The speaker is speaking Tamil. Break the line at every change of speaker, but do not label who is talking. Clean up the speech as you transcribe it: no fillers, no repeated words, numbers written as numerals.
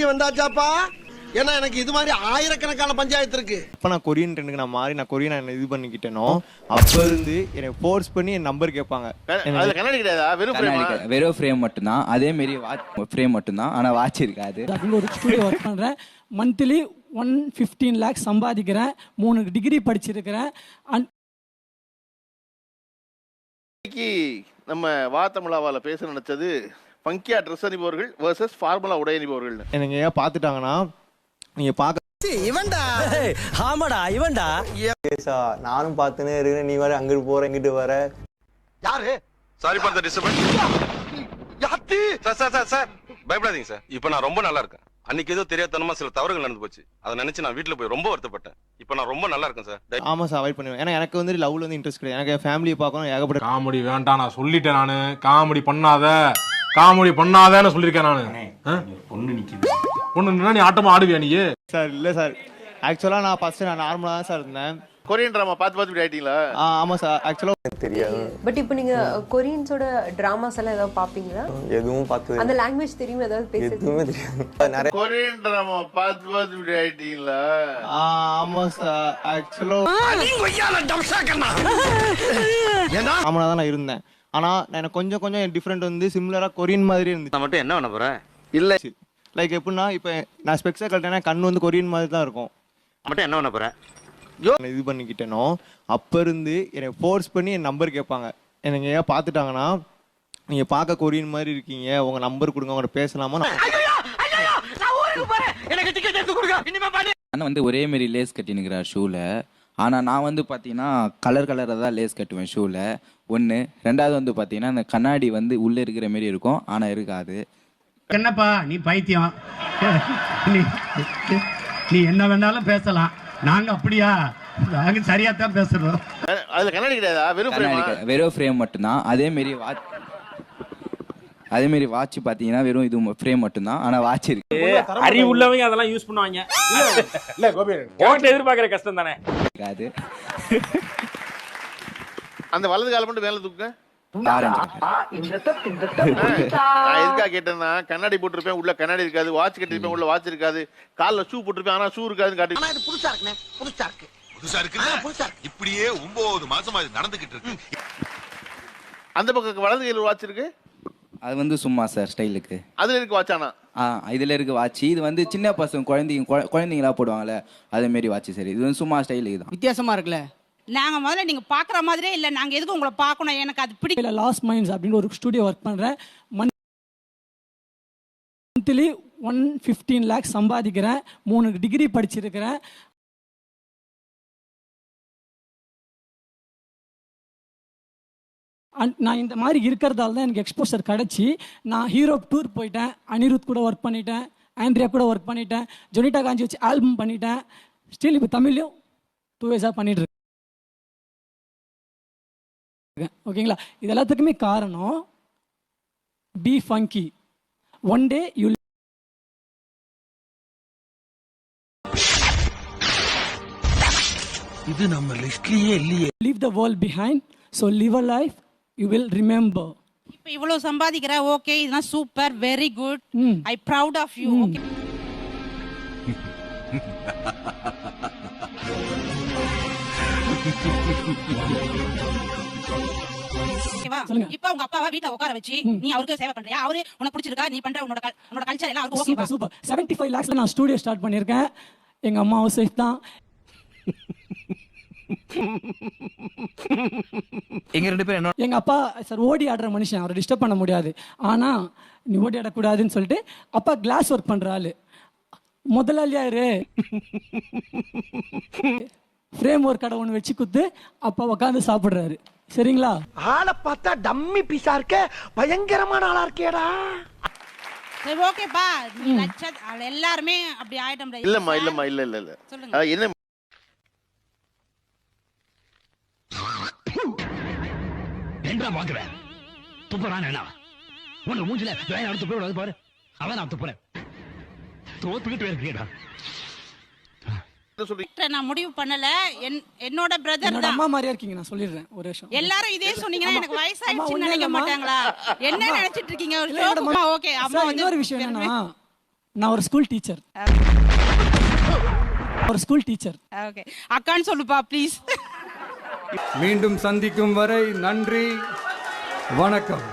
வந்தாச்சாப்பா ஏன்னா எனக்கு இது மாதிரி ஆயிரக்கணக்கான பஞ்சாயத்து இருக்கு.
இப்போ நான் கொரியன் ட்ரெண்டுக்கு நான் மாறி நான் கொரியன் இது பண்ணிக்கிட்டேனோ அப்போ இருந்து என்னை ஃபோர்ஸ் பண்ணி என் நம்பர் கேட்பாங்க.
அதுல கண்ணாடி கிடையாதா?
வெறும் ஃப்ரேம் மட்டும்தான். அதே மாரி ஃப்ரேம் மட்டும்தான், ஆனால் வாட்ச் இருக்காது.
அப்படின்னு ஒரு ஸ்டுடியோ ஒர்க் பண்ணுறேன். மந்த்லி 115 lakhs சம்பாதிக்கிறேன். 3 டிகிரி படிச்சிருக்கிறேன்.
நம்ம வாத்தமிழாவால பேச நினைச்சது பங்கியா ட்ரெஸ் அணிபவர்கள் வர்சஸ் ஃபார்முலா உடை அணிபவர்கள்.
எனக்கு ஏன் பார்த்துட்டாங்கன்னா நீங்க பார்க்க
இவன்டா
ஆமாடா இவன்டா
நானும் பார்த்துனே இருக்கேன். நீ வர அங்கிட்டு போற இங்கிட்டு வர.
யாரு?
Sorry for the disturbance.
யாத்தி?
சார் பயப்படாதீங்க சார். இப்போ நான் ரொம்ப நல்லா இருக்கேன். அன்னைக்கு ஏதோ தெரியாதனமா சில தவறுகள் நடந்து போச்சு. அதை நினைச்சு நான் வீட்டுல போய் ரொம்ப வருத்தப்பட்டேன். இப்போ நான் ரொம்ப நல்லா இருக்கேன் சார்.
ஆமா சார் அவாய்ட் பண்ணுவேன். ஏன்னா எனக்கு வந்து லவ்ல வந்து இன்ட்ரெஸ்ட் கிடையாது. எனக்கு ஃபேமிலியை பார்க்கணும் ஏகப்பட்ட
காமெடி வேண்டாம். நான் சொல்லிட்டேன். நானு காமெடி பண்ணாதேன்னு சொல்லியிருக்கேன். நானு பொண்ணு நீ ஆட்டமா ஆடுவியா நீ?
சார் இல்ல சார், ஆக்சுவலா நான் ஃபர்ஸ்ட் நான் நார்மலா தான் சார் இருந்தேன்.
கொரியன் டிராமா பார்த்து இப்படி ஆயிட்டீங்களா?
ஆமா சார் ஆக்சுவலா
தெரியாது.
பட் இப்போ நீங்க கொரியன்ஸோட டிராமாஸ் எல்லாம் ஏதாவது பாப்பீங்களா?
எதுவும் பார்த்தது
அந்த லாங்குவேஜ் தெரியும், ஏதாவது பேசுறது?
எதுவுமே தெரியாது. நிறைய
கொரியன் டிராமா பார்த்து இப்படி ஆயிட்டீங்களா?
ஆமா சார் ஆக்சுவலா ஆமா தான் நான் இருந்தேன். ஆனா எனக்கு கொஞ்சம் டிஃப்ரெண்ட் வந்து சிமிலரா கொரியன் மாதிரி இருந்துச்சு.
நான் மட்டும் என்ன பண்ண போறேன்?
இல்ல
லைக் எப்படின்னா இப்போ நான் ஸ்பெக்ஸை கழட்டேன்னா கண் வந்து கொரியன் மாதிரி தான் இருக்கும்.
மட்டும் என்ன பண்ண போறேன்?
இது பண்ணிக்கிட்டேனோ அப்போ இருந்து என்னை ஃபோர்ஸ் பண்ணி என் நம்பர் கேட்பாங்க. எனக்கு ஏன் பார்த்துட்டாங்கன்னா நீங்க பார்க்க கொரியன் மாதிரி இருக்கீங்க, உங்க நம்பர் கொடுங்க, உங்க பேசலாமா.
ஆனால் வந்து ஒரே மாரி லேஸ் கட்டினுக்கிறா ஷூவில். ஆனால் நான் வந்து பார்த்தீங்கன்னா கலராக தான் லேஸ் கட்டுவேன் ஷூவில். ஒன்று. ரெண்டாவது வந்து பார்த்தீங்கன்னா அந்த கண்ணாடி வந்து உள்ளே இருக்கிற மாரி இருக்கும், ஆனால் இருக்காது.
என்னப்பா நீ பைத்தியம்? நீ என்ன வேணாலும் பேசலாம். நாங்க அப்படியா? நாங்க சரியா தான் பேசுறோம்.
அதுல கண்ணாடி கிடையாதா?
வெறும் ஃப்ரேம் மட்டும்தான். அதே மாரி வாட்ச் பார்த்தீங்கன்னா வெறும் இது ஃப்ரேம் மட்டும்தான், ஆனால் வாட்ச் இருக்கு.
அறிவு உள்ளவங்க அதெல்லாம் யூஸ் பண்ணுவாங்க. இல்ல கோபி எதிர்பார்க்கிற கஷ்டம் தானே
இருக்காது.
அந்த வலது கால மட்டும் மேல தூக்குங்க.
ஆரஞ்சு.
நான் எதுக்காக கேட்டேன்னா கண்ணாடி போட்டிருப்பேன், உள்ள கண்ணாடி இருக்காது. வாட்ச் கட்டிருப்பேன், உள்ள வாட்ச் இருக்காது. கால்ல ஷூ போட்டிருப்பேன், ஆனா ஷூ இருக்காதுன்னு காட்டி.
ஆனா இது புதுசா இருக்குனே. புதுசா இருக்கு.
இப்படியே 9 மாசமா இது நடந்துகிட்டு இருக்கு.
அந்த பக்கம் வலது கையில வாட்ச் இருக்கு.
அது வந்து சும்மா சார் ஸ்டைலுக்கு.
அதுல இருக்கு வாட்ச். ஆனா
இதுல இருக்கு வாட்ச். இது வந்து சின்ன பசங்க குழந்தைங்களா போடுவாங்கல்ல, அதே மாரி வாட்ச். சரி, இது வந்து சும்மா ஸ்டைலுக்கு தான்.
வித்தியாசமா இருக்குல்ல.
நாங்க முதல்ல நீங்க பாக்குற மாதிரியே இல்ல. நாங்க எதுக்கு உங்களை பார்க்கணும்? எனக்கு அது பிடிக்கல.
லாஸ்ட் மைண்ட்ஸ் அப்படின்னு ஒரு ஸ்டுடியோ ஒர்க் பண்றேன். மந்த்லி 115 lakhs சம்பாதிக்கிறேன். 3 டிகிரி படிச்சிருக்கிறேன். நான் இந்த மாதிரி இருக்கிறதால தான் எனக்கு எக்ஸ்போசர் கிடச்சி நான் ஹீரோ டூர் போயிட்டேன். அனிருத் கூட ஒர்க் பண்ணிட்டேன், ஆண்ட்ரியா கூட ஒர்க் பண்ணிட்டேன், ஜொனிட்டா காஞ்சி வச்சு ஆல்பம் பண்ணிட்டேன். ஸ்டில் இப்போ தமிழ்லையும் 2 years பண்ணிட்டு இருக்கேன். ஓகேங்களா? இது எல்லாத்துக்குமே காரணம் be funky. One day you
இது நம்ம லிஸ்ட்லயே இல்லையே.
Leave the world behind. So live a life you will remember.
இப்ப இவ்வளவு சம்பாதிக்கிற, ஓகே, இதெல்லாம் super, very good, I proud of you. Okay, இப்ப உங்க அப்பாவை வீட்டுல உட்கார வச்சு நீ அவருக்கு சேவை பண்றியா? அவரு உனக்கு பிடிச்சிருக்கா? நீ பண்ற உன்னோட கல்ச்சர் எல்லாம் அவருக்கு ஓகேவா?
சூப்பர். 75 lakhsல நான் ஸ்டுடியோ ஸ்டார்ட் பண்ணிருக்கேன். எங்க அம்மா ஹவுஸ் ஒய்ஃப் தான். எங்க அப்பா சார் ஓடி ஆடுற மனுஷன், அவரை டிஸ்டர்ப் பண்ண முடியாது. ஆனா நீ ஓடி ஆடக்கூடாதுன்னு சொல்லிட்டு அப்பா கிளாஸ் ஒர்க் பண்ற ஆளு. முதலாளியா இரு. ஃப்ரேம் ஒர்க் கடை ஒன்று வச்சு குத்து அப்பா உட்காந்து சாப்பிடுறாரு. சரிங்களா?
ஆளை பார்த்தா டம்மி பீஸா இருக்க, பயங்கரமான ஆளா இருக்கேடா.
சரி, ஓகேப்பா. நீ எல்லாருமே அப்படி ஆயிட்டம்.
இல்லம்மா இல்ல
சொல்லுங்க.
என்ன
என்ன வாங்குறேன்? துப்புறான் என்ன? உன்னை மூஞ்சில வேலை துப்புறது பாரு. அவன் நான் துப்புறேன். தோத்துக்கிட்டு இருக்கேடா.
நான் முடிவு பண்ணல. என்னோட பிரதர் தான்.
அம்மா மாதிரியா இருக்கீங்க. நான் சொல்லிடுறேன் ஒரு விஷயம்.
எல்லாரும் இதே சொன்னீங்கன்னா எனக்கு வயசாயிடுச்சுன்னு நினைக்க மாட்டாங்களா? என்ன நினைச்சிட்டு இருக்கீங்க? ஓகே, அம்மா வந்து
இன்னொரு விஷயம் என்னன்னா, நான் ஒரு ஸ்கூல் டீச்சர்.
ஓகே அக்கான்னு சொல்லுப்பா ப்ளீஸ்.
மீண்டும் சந்திக்கும் வரை நன்றி, வணக்கம்.